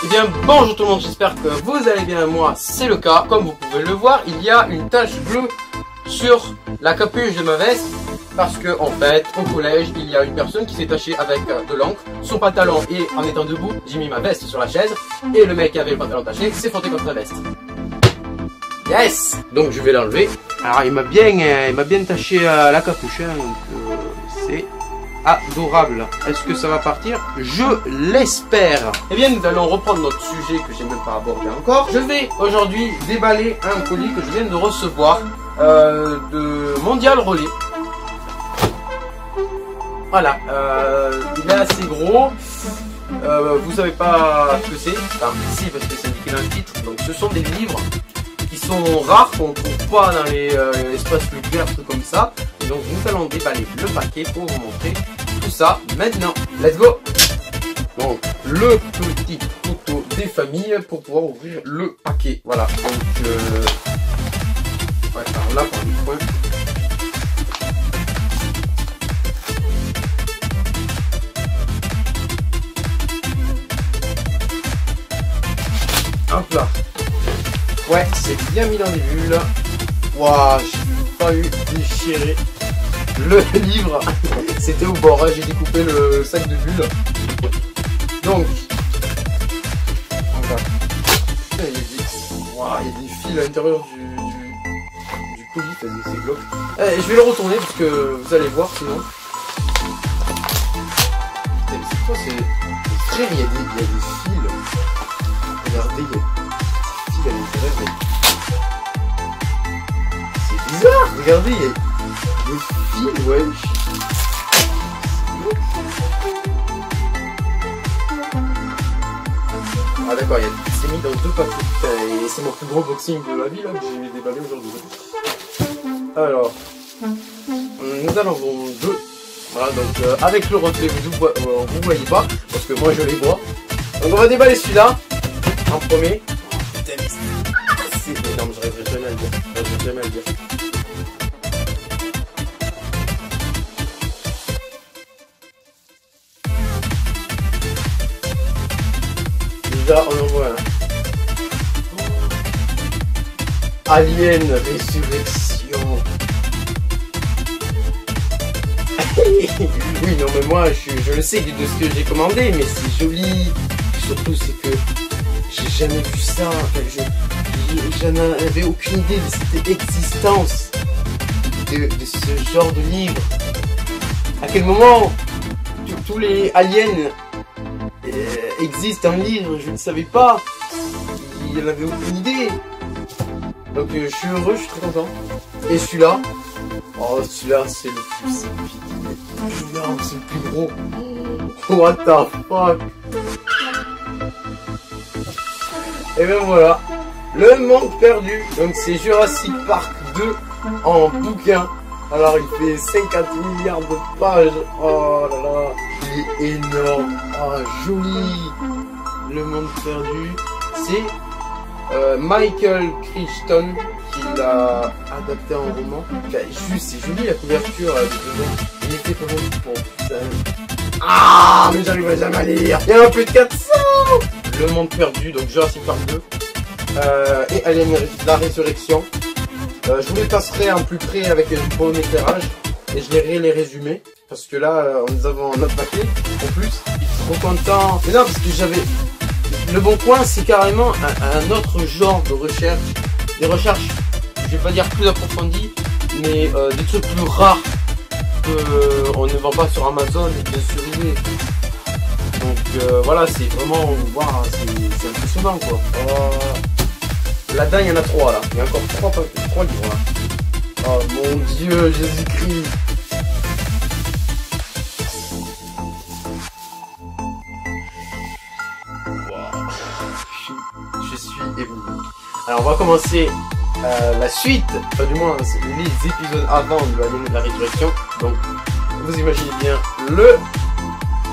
Eh bien bonjour tout le monde, j'espère que vous allez bien, moi c'est le cas. Comme vous pouvez le voir, il y a une tache bleue sur la capuche de ma veste. Parce que en fait, au collège, il y a une personne qui s'est tachée avec de l'encre son pantalon, et en étant debout, j'ai mis ma veste sur la chaise, et le mec qui avait le pantalon taché s'est frotté contre la veste. Yes. Donc je vais l'enlever. Alors il m'a bien taché la capuche, hein, donc c'est adorable. Est-ce que ça va partir? Je l'espère. Eh bien nous allons reprendre notre sujet que j'ai même pas abordé encore. Je vais aujourd'hui déballer un colis que je viens de recevoir de Mondial Relais. Voilà, il est assez gros. Vous savez pas ce que c'est? Enfin si, parce que c'est indiqué dans le titre. Donc ce sont des livres qui sont rares, qu'on ne trouve pas dans les espaces culturels, trucs comme ça. Et donc nous allons déballer le paquet pour vous montrer tout ça maintenant. Let's go. Donc le petit couteau des familles pour pouvoir ouvrir le paquet. Voilà, donc ouais, alors là par du coin. Hop là. Ouais, c'est bien mis dans les bulles. Waouh, j'ai pas eu déchiré le livre. C'était au bord, hein. J'ai découpé le sac de bulles. Donc, voilà. Putain, il y a des fils à l'intérieur du colis, c'est glauque. Je vais le retourner parce que vous allez voir sinon. C'est quoi, c'est très, il y a des fils. Regardez, il y a des fils à l'intérieur. C'est bizarre, regardez, il y a des fils, ouais. Ah d'accord, c'est mis dans deux paquets. Et c'est mon plus gros boxing de la vie là, que j'ai déballé aujourd'hui. Alors, nous allons voir deux. Voilà, donc avec le reflet, vous voyez pas, parce que moi je les vois. Donc on va déballer celui-là en premier. Putain, mais c'est énorme, j'arriverai jamais à le dire. Déjà, on en voit un. Alien Résurrection. Oui, non, mais moi, je le sais de ce que j'ai commandé, mais c'est joli. Surtout, c'est que j'ai jamais vu ça. Enfin, je n'avais aucune idée de cette existence de ce genre de livre. À quel moment tous les aliens existent en livre, je ne savais pas. Il n'en avait aucune idée. Donc je suis heureux, je suis très content. Et celui-là, oh celui-là c'est le plus énorme, c'est le plus gros. What the fuck. Et bien voilà, Le Monde Perdu. Donc c'est Jurassic Park 2 en bouquin. Alors il fait 50 milliards de pages. Oh là là, il est énorme. Oh joli. Le Monde Perdu. C'est Michael Crichton qui l'a adapté en roman. Enfin, juste c'est joli la couverture. Il était pas bon pour putain. Ah mais j'arriverai jamais à lire. Il y en a plus de 400. Le Monde Perdu, donc Jurassic Park 2. Et Alien la Résurrection. Je vous les passerai en plus près avec un bon éclairage et je lirai les résumés parce que là nous avons notre paquet en plus. Je suis trop content. Mais non, parce que j'avais Le Bon Coin, c'est carrément un autre genre de recherche. Des recherches, je vais pas dire plus approfondies, mais des trucs plus rares qu'on ne vend pas sur Amazon et bien sûr eBay. Donc voilà, c'est vraiment, wow, c'est impressionnant quoi. Là-dedans, il y en a 3 là. Il y a encore 3 livres là. Oh mon Dieu, Jésus-Christ. Wow. Je suis ébloui. Alors on va commencer la suite, enfin du moins les épisodes avant de Alien la Résurrection. Donc vous imaginez bien le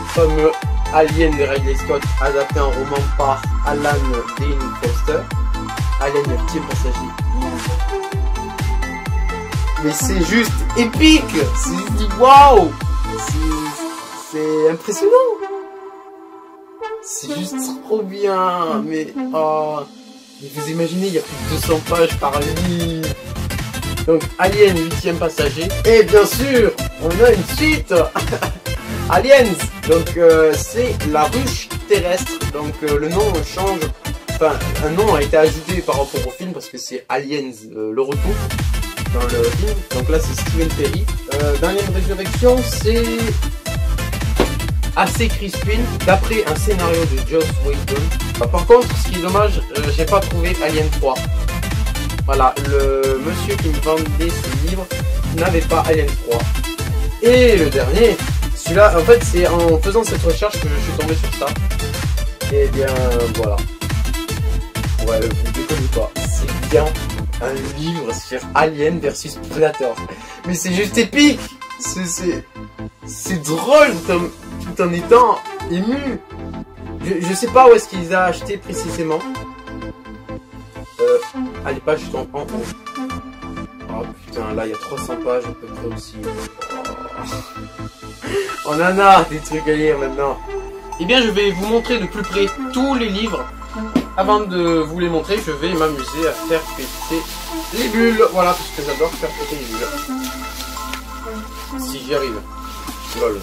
fameux Alien de Ridley Scott adapté en roman par Alan Dean Foster. Alien le petit passager. Mais c'est juste épique. C'est juste waouh. C'est impressionnant. C'est juste trop bien. Mais vous imaginez, il y a plus de 200 pages par livre. Donc Alien, 8e passager. Et bien sûr, on a une suite. Aliens. Donc c'est la ruche terrestre. Donc le nom change. Enfin, un nom a été ajouté par rapport au film parce que c'est Aliens, le retour dans le film. Donc là c'est Stephen Perry. Dernière résurrection, c'est assez Crispin d'après un scénario de Joss Whedon. Par contre, ce qui est dommage, j'ai pas trouvé Alien 3. Voilà, le monsieur qui me vendait ce livre n'avait pas Alien 3. Et le dernier, celui-là, en fait, c'est en faisant cette recherche que je suis tombé sur ça. Et bien, voilà. Ouais, vous déconnez pas, c'est bien un livre sur Alien versus Predator. Mais c'est juste épique. C'est drôle tout en étant ému. Je sais pas où est-ce qu'ils ont acheté précisément. Ah, les pages sont en haut. Oh putain, là il y a 300 pages à peu près aussi. Oh. On en a des trucs à lire maintenant. Eh bien, je vais vous montrer de plus près tous les livres. Avant de vous les montrer, je vais m'amuser à faire péter les bulles. Voilà, parce que j'adore faire péter les bulles. Si j'y arrive. Lol.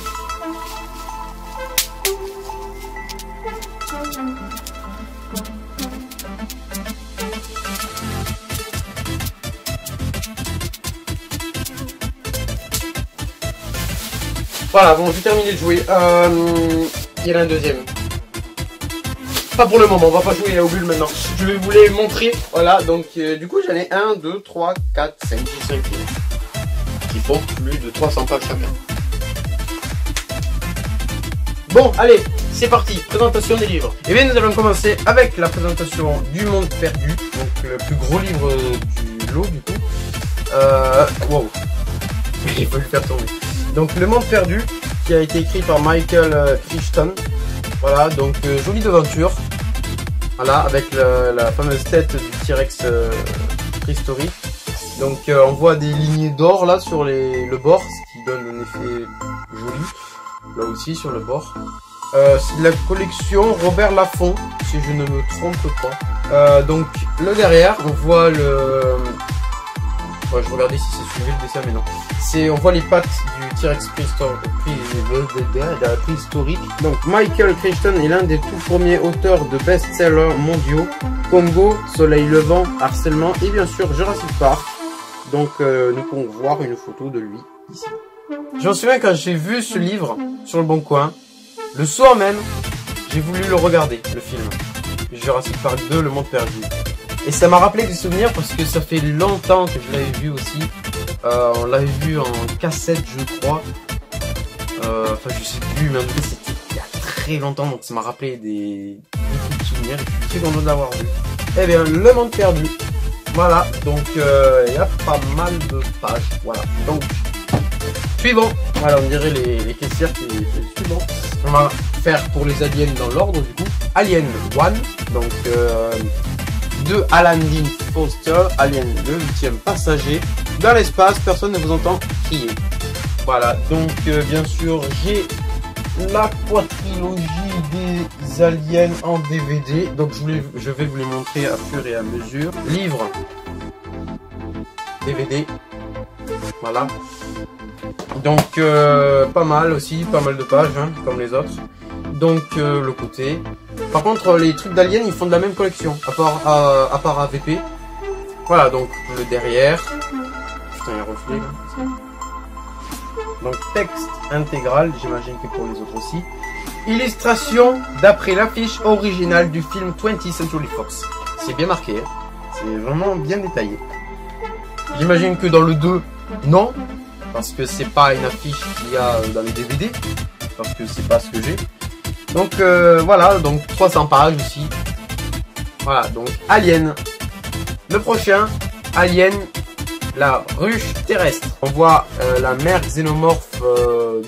Voilà, bon, j'ai terminé de jouer. Il y en a un deuxième. Pas pour le moment, on va pas jouer aux bulles maintenant. Je vais vous les montrer. Voilà, donc du coup j'en ai 1, 2, 3, 4, 5, 6, 5 livres. Qui font plus de 300 pages chacun. Bon, allez, c'est parti. Présentation des livres. Et bien nous allons commencer avec la présentation du Monde Perdu. Donc le plus gros livre du lot du coup. Wow. Il faut le faire tourner. Donc Le Monde Perdu, qui a été écrit par Michael Crichton. Voilà, donc jolie devanture. Voilà, avec la fameuse tête du T-Rex préhistorique. Donc on voit des lignées d'or là sur le bord, ce qui donne un effet joli. Là aussi sur le bord. C'est de la collection Robert Laffont, si je ne me trompe pas. Donc le derrière, on voit le... Ouais, je regardais si c'est suivi le dessin, mais non. On voit les pattes du T-Rex préhistorique. Donc Michael Crichton est l'un des tout premiers auteurs de best-sellers mondiaux. Congo, Soleil levant, Harcèlement et bien sûr Jurassic Park. Donc nous pouvons voir une photo de lui ici. Je me souviens quand j'ai vu ce livre sur le Bon Coin, le soir même, j'ai voulu le regarder, le film. Jurassic Park 2, Le Monde Perdu. Et ça m'a rappelé des souvenirs parce que ça fait longtemps que je l'avais vu aussi. On l'avait vu en cassette, je crois. Enfin, je sais plus, mais en tout cas, c'était il y a très longtemps. Donc, ça m'a rappelé des petits souvenirs. Je suis très content de l'avoir vu. Eh bien, Le Monde Perdu. Voilà. Donc, il y a pas mal de pages. Voilà. Donc, suivant. Voilà, on dirait les caissières qui suivant. On va faire pour les aliens dans l'ordre, du coup. Alien 1. Donc, de Alan Dean Foster, Alien, le 8e passager. Dans l'espace, personne ne vous entend crier. Voilà, donc bien sûr, j'ai la quadrilogie des aliens en DVD. Donc je vais vous les montrer à fur et à mesure. Livre, DVD, voilà. Donc pas mal aussi, pas mal de pages, hein, comme les autres. Donc le côté. Par contre, les trucs d'aliens, ils font de la même collection, à part AVP. Voilà, donc le derrière. Putain, il y a reflet là. Donc texte intégral, j'imagine que pour les autres aussi. Illustration d'après l'affiche originale du film 20th Century Fox. C'est bien marqué, hein. C'est vraiment bien détaillé. J'imagine que dans le 2, non, parce que c'est pas une affiche qu'il y a dans les DVD, parce que c'est pas ce que j'ai. Donc voilà, donc 300 pages aussi. Voilà, donc Alien. Le prochain, Alien, la ruche terrestre. On voit la mer xénomorphe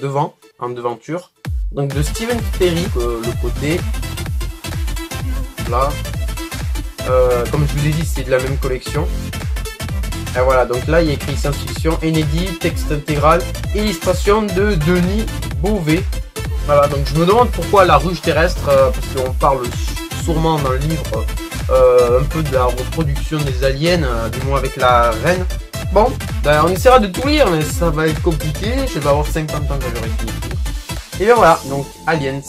devant, en devanture. Donc de Stephen Perry, le côté. Là. Comme je vous ai dit, c'est de la même collection. Et voilà, donc là il y a écrit science-fiction, inédit, texte intégral, illustration de Denis Beauvais. Voilà, donc je me demande pourquoi la ruche terrestre, parce qu'on parle sûrement dans le livre un peu de la reproduction des aliens, du moins avec la reine. Bon, ben, on essaiera de tout lire, mais ça va être compliqué, je vais avoir 50 ans quand j'aurai fini. Et bien voilà, donc Aliens.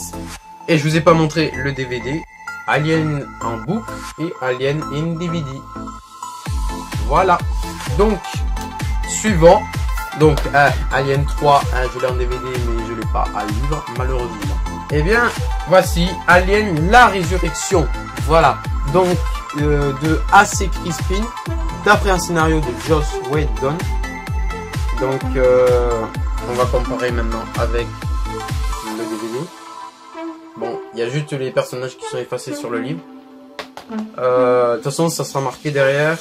Et je vous ai pas montré le DVD, Alien en book et Alien in DVD. Voilà, donc suivant. Donc Alien 3, je l'ai en DVD mais je l'ai pas à livre malheureusement. Et bien voici Alien la résurrection. Voilà, donc de A.C. Crispin, d'après un scénario de Joss Whedon. Donc on va comparer maintenant avec le DVD. Bon, il y a juste les personnages qui sont effacés sur le livre. De toute façon ça sera marqué derrière.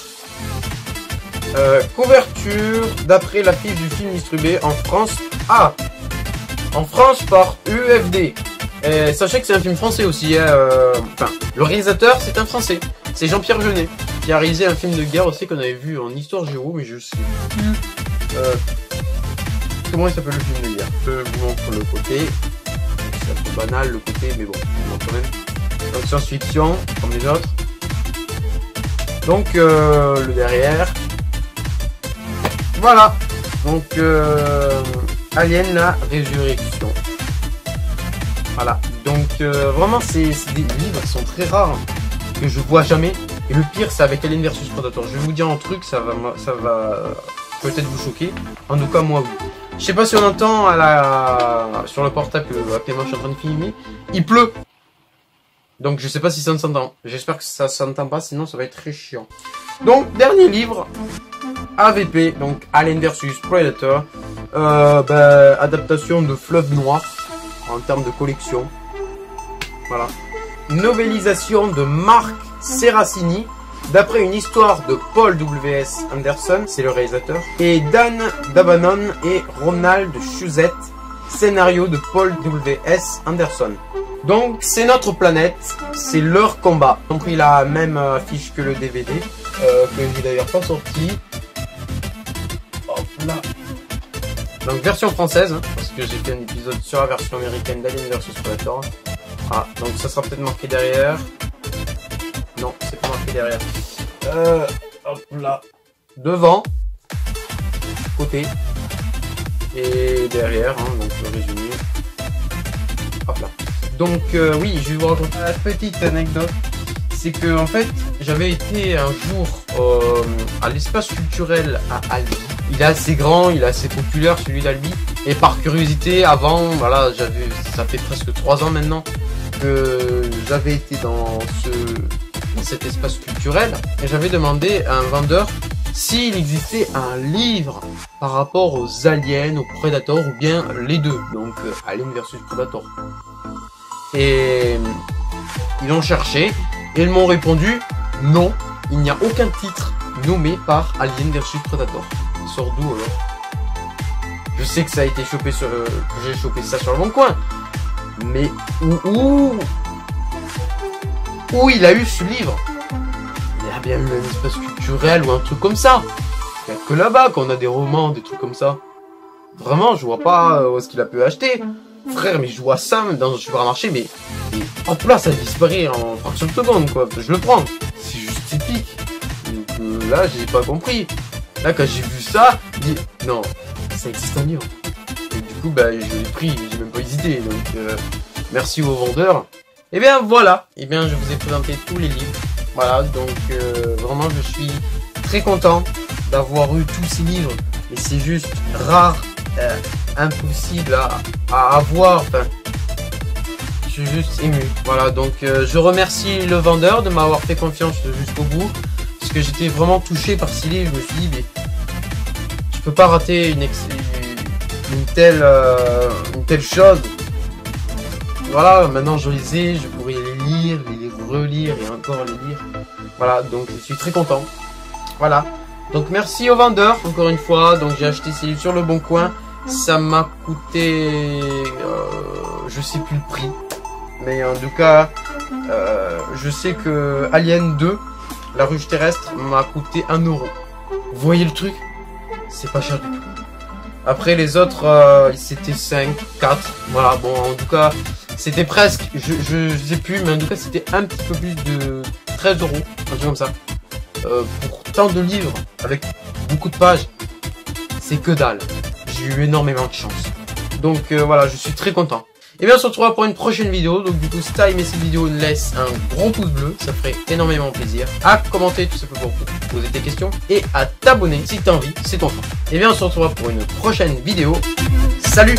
Couverture d'après l'affiche du film distribué en France. Ah, en France par UFD. Et sachez que c'est un film français aussi. Enfin, le réalisateur c'est un français. C'est Jean-Pierre Jeunet qui a réalisé un film de guerre aussi qu'on avait vu en Histoire Géo, mais je sais plus. Comment il s'appelle le film de guerre? Je vous montre le côté. C'est un peu banal le côté, mais bon, je vous montre quand même. Donc science-fiction comme les autres. Donc le derrière. Voilà, donc Alien la résurrection. Voilà, donc vraiment c'est des livres qui sont très rares que je vois jamais. Et le pire c'est avec Alien vs Predator. Je vais vous dire un truc, ça va peut-être vous choquer. En tout cas moi oui. Je sais pas si on entend sur le portable que actuellement je suis en train de filmer. Il pleut. Donc je sais pas si ça s'entend. J'espère que ça s'entend pas, sinon ça va être très chiant. Donc dernier livre. AVP, donc Alien vs Predator, adaptation de Fleuve Noir en termes de collection. Voilà. Novélisation de Marc Serracini, d'après une histoire de Paul W.S. Anderson, c'est le réalisateur, et Dan Dabanon et Ronald Shusett, scénario de Paul W.S. Anderson. Donc c'est notre planète, c'est leur combat. Ils ont pris la même affiche que le DVD, que j'ai d'ailleurs pas sorti. Là. Donc version française, hein, parce que j'ai fait un épisode sur la version américaine d'Alien vs Predator. Ah, donc ça sera peut-être marqué derrière. Non, c'est pas marqué derrière. Hop là. Devant, côté et derrière, hein, donc le résumé. Hop là. Donc oui, je vais vous raconter la petite anecdote. C'est que en fait, j'avais été un jour à l'espace culturel à Albi. Il est assez grand, il est assez populaire celui d'Albi. Et par curiosité, avant, voilà, ça fait presque 3 ans maintenant que j'avais été dans cet espace culturel. Et j'avais demandé à un vendeur s'il existait un livre par rapport aux aliens, aux prédateurs ou bien les deux. Donc Alien versus Predator. Et ils ont cherché. Et ils m'ont répondu non, il n'y a aucun titre nommé par Alien vs Predator. Sort d'où alors? Je sais que ça a été chopé que j'ai chopé ça sur le bon coin. Mais où il a eu ce livre? Il a bien eu un espace culturel ou un truc comme ça. Il n'y a que là-bas qu'on a des romans, des trucs comme ça. Vraiment, je vois pas où est-ce qu'il a pu acheter. Frère, mais je vois ça même dans un supermarché, mais hop là, ça disparaît en fraction de seconde, quoi. Je le prends. C'est juste typique. Donc là, j'ai pas compris. Là, quand j'ai vu ça, j'ai dit, non, ça existe un livre. Et du coup, bah, je l'ai pris, j'ai même pas hésité. Donc, merci aux vendeurs. Et bien, voilà. Et bien, je vous ai présenté tous les livres. Voilà, donc, vraiment, je suis très content d'avoir eu tous ces livres. Et c'est juste rare. Impossible à avoir. Enfin, je suis juste ému. Voilà, donc je remercie le vendeur de m'avoir fait confiance jusqu'au bout, parce que j'étais vraiment touché par ces livres. Je me suis dit, mais je peux pas rater une telle chose. Voilà, maintenant je les ai, je pourrais les lire, les relire et encore les lire. Voilà, donc je suis très content. Voilà. Donc merci au vendeur, encore une fois. Donc j'ai acheté ces livres sur le bon coin. Ça m'a coûté, je sais plus le prix, mais en tout cas, je sais que Alien 2, la ruche terrestre, m'a coûté 1 €. Vous voyez le truc? C'est pas cher du tout. Après les autres, c'était 5, 4. Voilà, bon, en tout cas, c'était presque, je sais plus, mais en tout cas, c'était un petit peu plus de 13 €, un truc comme ça. Pour tant de livres, avec beaucoup de pages, c'est que dalle. J'ai eu énormément de chance. Donc voilà, je suis très content. Et bien on se retrouvera pour une prochaine vidéo. Donc du coup, si t'as aimé cette vidéo, laisse un gros pouce bleu, ça ferait énormément plaisir. À commenter tout simplement pour poser tes questions. Et à t'abonner si t'as envie, c'est ton choix. Et bien on se retrouvera pour une prochaine vidéo. Salut!